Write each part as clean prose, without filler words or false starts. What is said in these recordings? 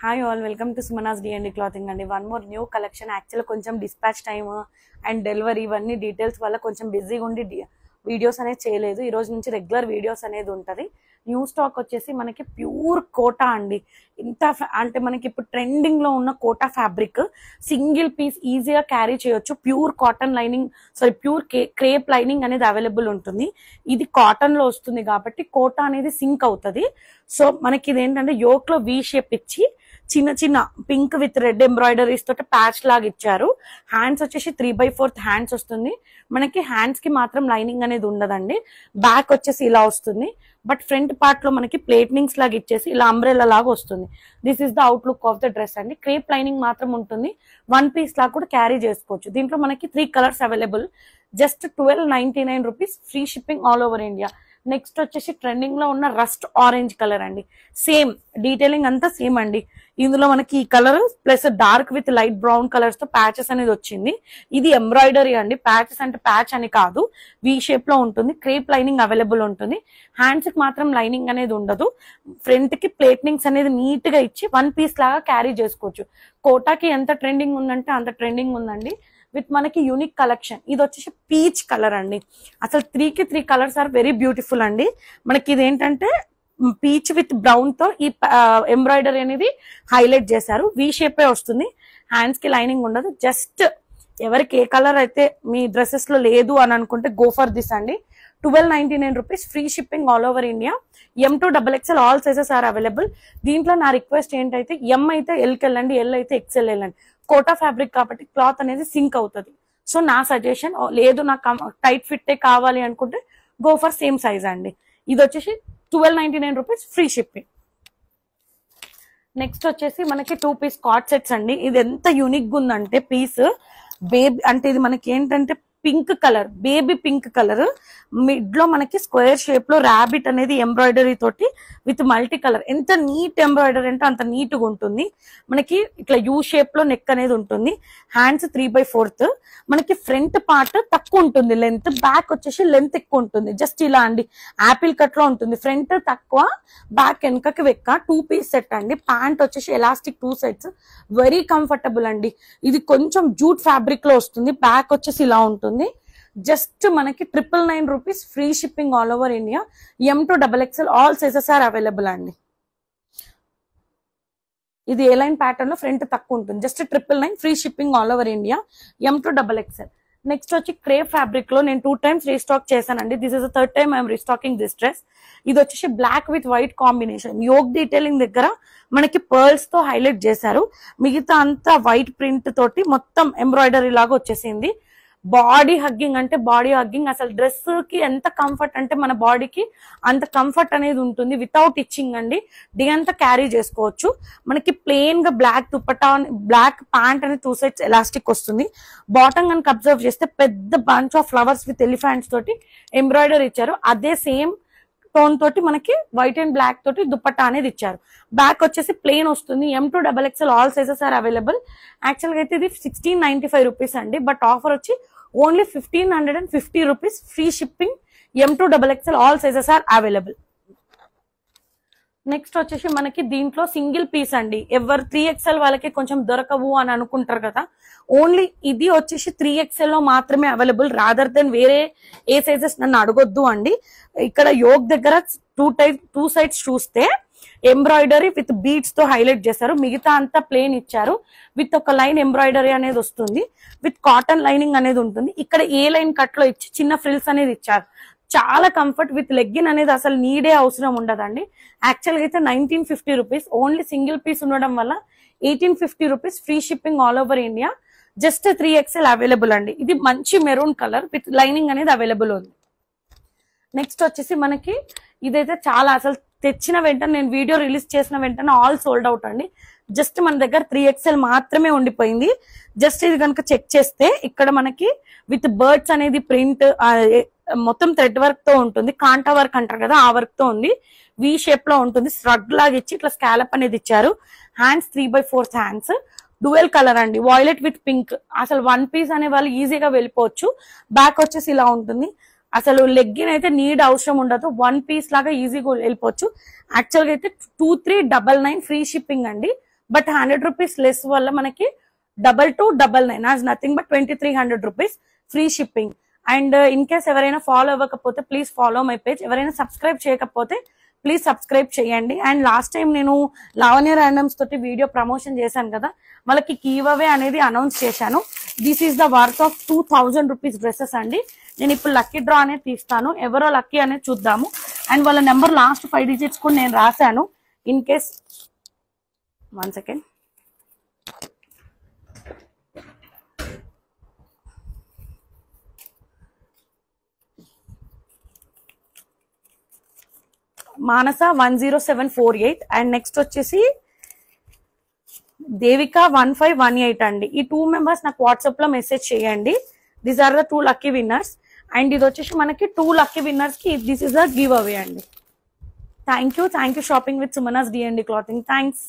Hi all, welcome to Sumana's D&D Clothing and one more new collection. Actually కొంచెం dispatch time and delivery ఇవన్నీ details వల్ల కొంచెం బిజీగా ఉండి వీడియోస్ అనేది చేయలేదు. ఈ రోజు నుంచి రెగ్యులర్ వీడియోస్ అనేది ఉంటది. న్యూ స్టాక్ వచ్చేసి మనకి ప్యూర్ కోటా అండి. ఇంత అంటే మనకి ఇప్పుడు ట్రెండింగ్ లో ఉన్న కోటా ఫ్యాబ్రిక్ సింగిల్ పీస్ ఈజీగా క్యారీ చేయొచ్చు. Pure cotton lining pure crepe lining అనేది అవైలబుల్ ఉంటుంది. ఇది కాటన్ లో వస్తుంది కాబట్టి కోటా అనేది సింక్ అవుతుంది. సో మనకి ఇది ఏంటంటే యోక్ లో వి షేప్ ఇచ్చి చిన్న చిన్న పింక్ విత్ రెడ్ ఎంబ్రాయిడరీస్ తోటి ప్యాచ్ లాగా ఇచ్చారు. హ్యాండ్స్ వచ్చేసి 3/4 హ్యాండ్స్ వస్తుంది. మనకి హ్యాండ్స్ కి మాత్రం లైనింగ్ అనేది ఉండదండి. బ్యాక్ వచ్చేసి ఇలా వస్తుంది. బట్ ఫ్రంట్ పార్ట్ లో మనకి ప్లేట్నింగ్స్ లాగా ఇచ్చేసి ఇలా అంబ్రెల్లా లాగా వస్తుంది. This is the outlook of the dress అండి. క్రేప్ లైనింగ్ మాత్రం ఉంటుంది. వన్ పీస్ లాగా కూడా క్యారీ చేసుకోవచ్చు. దీంట్లో మనకి 3 colours available. Just 1299 rupees, free shipping all over India. Next వచ్చేసి ట్రెండింగ్ లో ఉన్న రస్ట్ ఆరెంజ్ కలర్ అండి. సేమ్ డీటెయిలింగ్ అంతా సేమ్ అండి. ఇందులో మనకి ఈ colour plus dark with light brown colours తో ప్యాచెస్ అనేది వచ్చింది. ఇది ఎంబ్రాయిడరీ అండి. ప్యాచెస్ అంటే ప్యాచ్ అని కాదు, వి షేప్ లో ఉంటుంది. క్రేప్ లైనింగ్ అవైలబుల్ ఉంటుంది. హ్యాండ్స్ కి మాత్రం లైనింగ్ అనేది ఉండదు. ఫ్రంట్ కి ప్లేట్నింగ్స్ అనేది నీట్ గా ఇచ్చి వన్ పీస్ లాగా క్యారీ చేసుకోవచ్చు. కోటాకి ఎంత ట్రెండింగ్ ఉందంటే అంత ట్రెండింగ్ ఉందండి. విత్ మనకి యూనిక్ కలెక్షన్. ఇది వచ్చేసి పీచ్ కలర్ అండి. అసలు 3 కలర్స్ ఆర్ వెరీ బ్యూటిఫుల్ అండి. మనకి ఇది ఏంటంటే పీచ్ విత్ బ్రౌన్ తో ఈ ఎంబ్రాయిడరీ అనేది హైలైట్ చేశారు. వి షేప్ వస్తుంది. హ్యాండ్స్ కి లైనింగ్ ఉండదు. జస్ట్ ఎవరికి ఏ కలర్ అయితే మీ డ్రెస్సెస్ లో లేదు అని అనుకుంటే గో ఫర్ దిస్ అండి. 1299 rupees, free shipping all over India. M2XXL all sizes are available. దీంట్లో నా రిక్వెస్ట్ ఏంటైతే ఎం అయితే ఎల్కి వెళ్ళండి, ఎల్ అయితే ఎక్స్ఎల్ వెళ్ళండి. కోటా ఫ్యాబ్రిక్ కాబట్టి క్లాత్ అనేది సింక్ అవుతుంది. సో నా సజెషన్, లేదు నాకు టైట్ ఫిట్ కావాలి అనుకుంటే గో ఫర్ సేమ్ సైజ్ అండి. ఇది వచ్చేసి 1299 రూపీస్, ఫ్రీ షిప్పింగ్. నెక్స్ట్ వచ్చేసి మనకి 2 పీస్ కార్డ్ సెట్స్ అండి. ఇది ఎంత యూనిక్ గా ఉందంటే పీస్ బేబీ అంటే ఇది మనకి ఏంటంటే pink colour, baby pink colour, mid లో మనకి స్క్వేర్ షేప్ లో ర్యాబిట్ అనేది ఎంబ్రాయిడరీ తోటి విత్ మల్టీ కలర్. ఎంత నీట్ ఎంబ్రాయిడరీ అంటే అంత నీట్ గా ఉంటుంది. మనకి ఇట్లా యూ షేప్ లో నెక్ అనేది ఉంటుంది. హ్యాండ్స్ 3/4. మనకి ఫ్రంట్ పార్ట్ తక్కువ ఉంటుంది లెంత్, బ్యాక్ వచ్చేసి లెంత్ ఎక్కువ ఉంటుంది. జస్ట్ ఇలా అండి, యాపిల్ కట్ లో ఉంటుంది. ఫ్రంట్ తక్కువ, బ్యాక్ వెనకకి వెక్క. 2 పీస్ సెట్ అండి. ప్యాంట్ వచ్చేసి ఎలాస్టిక్ 2 సెట్స్, వెరీ కంఫర్టబుల్ అండి. ఇది కొంచెం జూట్ ఫ్యాబ్రిక్ లో వస్తుంది. బ్యాక్ వచ్చేసి ఇలా ఉంటుంది. జస్ట్ మనకి 999 rupees, free shipping all over India. M2XXL all sizes are available అండి. ఇది ఏ లైన్ ప్యాటర్న్ లో ఫ్రంట్ తక్కువ ఉంటుంది. జస్ట్ 999, free shipping all over India. M2XXL. Next వచ్చి క్రేప్ ఫ్యాబ్రిక్ లో నేను 2 times రీస్టాక్ చేశానండి. This is the 3rd time I'm restocking this dress. ఇది వచ్చేసి black with white combination. Yoke detailing దగ్గర మనకి పర్ల్స్ తో హైలైట్ చేశారు. మిగతా అంతా వైట్ ప్రింట్ తోటి మొత్తం ఎంబ్రాయిడరీ లాగా వచ్చేసింది. బాడీ హగ్గింగ్ అంటే బాడీ హగ్గింగ్. అసలు డ్రెస్ కి ఎంత కంఫర్ట్ అంటే మన బాడీకి అంత కంఫర్ట్ అనేది ఉంటుంది. వితౌట్ ఇచ్చింగ్ అండి. డే అంతా క్యారీ చేసుకోవచ్చు. మనకి ప్లెయిన్ గా బ్లాక్ దుపట్టా, బ్లాక్ ప్యాంట్ అనేది 2 సైడ్స్ ఎలాస్టిక్ వస్తుంది. బాటమ్ కనుక అబ్జర్వ్ చేస్తే పెద్ద bunch of flowers with elephants తోటి ఎంబ్రాయిడరీ ఇచ్చారు. అదే సేమ్ టోన్ తోటి మనకి వైట్ అండ్ బ్లాక్ తోటి దుపట్టా అనేది ఇచ్చారు. బ్యాక్ వచ్చేసి ప్లెయిన్ వస్తుంది. M2XXL all sizes are available. Actual గా అయితే ఇది 1695 రూపీస్ అండి. బట్ ఆఫర్ వచ్చి only 1550 rupees, free shipping. M2XXL all sizes are available. Next వచ్చేసి మనకి దీంట్లో సింగిల్ పీస్ అండి. ఎవరు 3XL వాళ్ళకి కొంచెం దొరకవు అని అనుకుంటారు కదా, ఓన్లీ ఇది వచ్చేసి 3XL లో మాత్రమే అవైలబుల్. రాదర్ దెన్ వేరే ఏ సైజెస్ నన్ను అడగొద్దు అండి. ఇక్కడ యోక్ దగ్గర 2 సైడ్స్ చూస్తే ఎంబ్రాయిడరీ విత్ బీడ్స్ తో హైలైట్ చేశారు. మిగతా అంతా ప్లేన్ ఇచ్చారు. విత్ ఒక లైన్ ఎంబ్రాయిడరీ అనేది వస్తుంది. విత్ కాటన్ లైనింగ్ అనేది ఉంటుంది. ఇక్కడ ఏ లైన్ కట్ లో ఇచ్చి చిన్న ఫ్రిల్స్ అనేది ఇచ్చారు. చాలా కంఫర్ట్. విత్ లెగ్గిన్ అనేది అసలు నీడే అవసరం ఉండదండి. యాక్చువల్ గా అయితే 1950 రూపీస్. ఓన్లీ సింగిల్ పీస్ ఉండడం వల్ల 1850 rupees, free shipping all over India. Just 3XL available అండి. ఇది మంచి మెరూన్ కలర్ విత్ లైనింగ్ అనేది అవైలబుల్ ఉంది. నెక్స్ట్ వచ్చేసి మనకి ఇదైతే చాలా అసలు తెచ్చిన వెంటనే, నేను వీడియో రిలీజ్ చేసిన వెంటనే ఆల్ సోల్డ్ అవుట్ అండి. జస్ట్ మన దగ్గర 3XL మాత్రమే ఉండిపోయింది. జస్ట్ ఇది కనుక చెక్ చేస్తే ఇక్కడ మనకి విత్ బర్డ్స్ అనేది ప్రింట్ మొత్తం థ్రెడ్ వర్క్ తో ఉంటుంది. కాంటా వర్క్ అంటారు కదా, ఆ వర్క్ తో ఉంది. వి షేప్ లో ఉంటుంది. స్ట్రగ్ లాగా ఇచ్చి ఇట్లా స్కాలప్ అనేది ఇచ్చారు. Hands 3/4 hands. డ్యూయల్ కలర్ అండి, వైలెట్ విత్ పింక్. అసలు వన్ పీస్ అనే వాళ్ళు ఈజీగా వెళ్ళిపోవచ్చు. బ్యాక్ వచ్చేసి ఇలా ఉంటుంది. అసలు లెగ్గిన్ అయితే నీడ్ అవసరం ఉండదు. వన్ పీస్ లాగా ఈజీగా వెళ్ళిపోవచ్చు. యాక్చువల్ గా అయితే 2399 ఫ్రీ షిప్పింగ్ అండి. బట్ 100 రూపీస్ లెస్ వల్ల మనకి 2299 as nothing but 2300 rupees free shipping. And in case ఎవరైనా ఫాలో అవ్వకపోతే ప్లీజ్ ఫాలో మై పేజ్. ఎవరైనా సబ్స్క్రైబ్ చేయకపోతే ప్లీజ్ సబ్స్క్రైబ్ చేయండి. అండ్ లాస్ట్ టైం నేను లావణ్య ర్యాండమ్స్ తోటి వీడియో ప్రమోషన్ చేశాను కదా, వాళ్ళకి గివ్ అవే అనేది అనౌన్స్ చేశాను. This is the worth of 2000 rupees dresses అండి. నేను ఇప్పుడు లక్కీ డ్రా అనేది తీస్తాను, ఎవరో లక్కీ అనేది చూద్దాము. అండ్ వాళ్ళ నెంబర్ లాస్ట్ 5 డిజిట్స్ కూడా నేను రాశాను. In case 1 second. Manasa 10748 and next వచ్చేసి దేవిక 1518 అండి. ఈ 2 మెంబర్స్ నాకు వాట్సాప్ లో మెసేజ్ చేయండి. These are the 2 lucky winners. And ఇది వచ్చేసి మనకి 2 లక్కీ విన్నర్స్ కి this is a giveaway అండి. Thank you shopping with Sumanas D&D clothing. Thanks.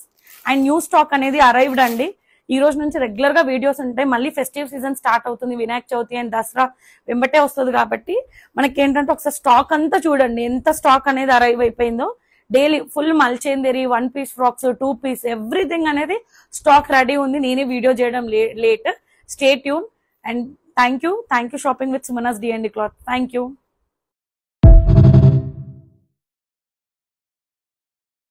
And new stock అనేది అరైవ్డ్ అండి. ఈ రోజు నుంచి రెగ్యులర్ గా వీడియోస్ ఉంటాయి. మళ్ళీ ఫెస్టివ్ సీజన్ స్టార్ట్ అవుతుంది, వినాయక చవితి అండ్ దసరా వెంబటే వస్తుంది కాబట్టి మనకి ఏంటంటే ఒకసారి స్టాక్ అంతా చూడండి ఎంత స్టాక్ అనేది అరైవ్ అయిపోయిందో. డైలీ ఫుల్ మల్చేందేరి 1 పీస్ ఫ్రాక్స్ 2 పీస్ ఎవ్రీథింగ్ అనేది స్టాక్ రెడీ ఉంది. నేనే వీడియో చేయడం late. Stay tune and thank you shopping with Sumanas D&D cloth. Thank you.